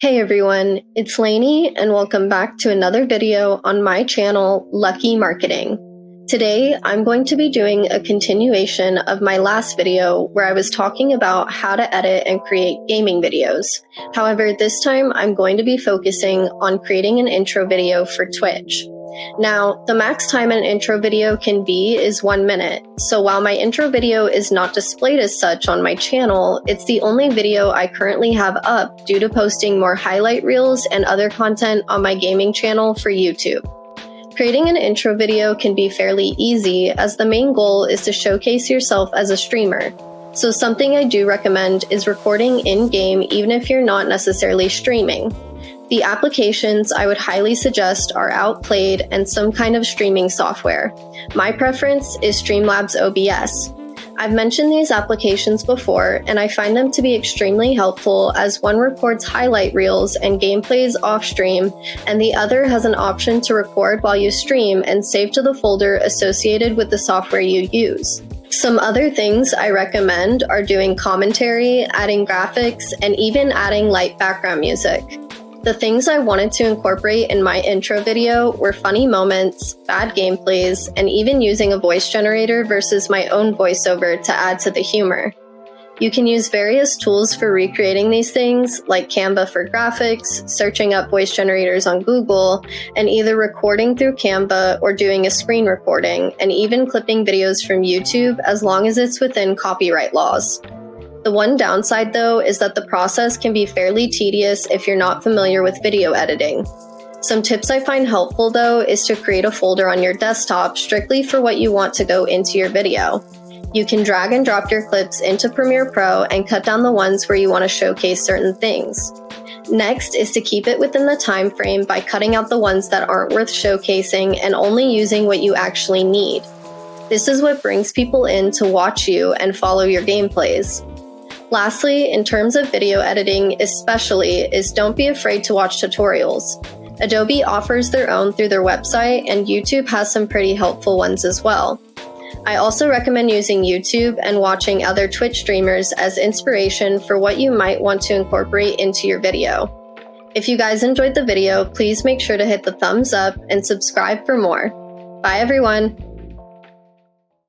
Hey everyone, it's Lainey and welcome back to another video on my channel, Lucky Marketing. Today, I'm going to be doing a continuation of my last video where I was talking about how to edit and create gaming videos. However, this time I'm going to be focusing on creating an intro video for Twitch. Now, the max time an intro video can be is 1 minute, so while my intro video is not displayed as such on my channel, it's the only video I currently have up due to posting more highlight reels and other content on my gaming channel for YouTube. Creating an intro video can be fairly easy as the main goal is to showcase yourself as a streamer. So something I do recommend is recording in-game even if you're not necessarily streaming. The applications I would highly suggest are Outplayed and some kind of streaming software. My preference is Streamlabs OBS. I've mentioned these applications before, and I find them to be extremely helpful as one records highlight reels and gameplays off stream, and the other has an option to record while you stream and save to the folder associated with the software you use. Some other things I recommend are doing commentary, adding graphics, and even adding light background music. The things I wanted to incorporate in my intro video were funny moments, bad gameplays, and even using a voice generator versus my own voiceover to add to the humor. You can use various tools for recreating these things, like Canva for graphics, searching up voice generators on Google, and either recording through Canva or doing a screen recording, and even clipping videos from YouTube as long as it's within copyright laws. The one downside, though, is that the process can be fairly tedious if you're not familiar with video editing. Some tips I find helpful, though, is to create a folder on your desktop strictly for what you want to go into your video. You can drag and drop your clips into Premiere Pro and cut down the ones where you want to showcase certain things. Next is to keep it within the time frame by cutting out the ones that aren't worth showcasing and only using what you actually need. This is what brings people in to watch you and follow your gameplays. Lastly, in terms of video editing especially, is don't be afraid to watch tutorials. Adobe offers their own through their website, and YouTube has some pretty helpful ones as well. I also recommend using YouTube and watching other Twitch streamers as inspiration for what you might want to incorporate into your video. If you guys enjoyed the video, please make sure to hit the thumbs up and subscribe for more. Bye everyone!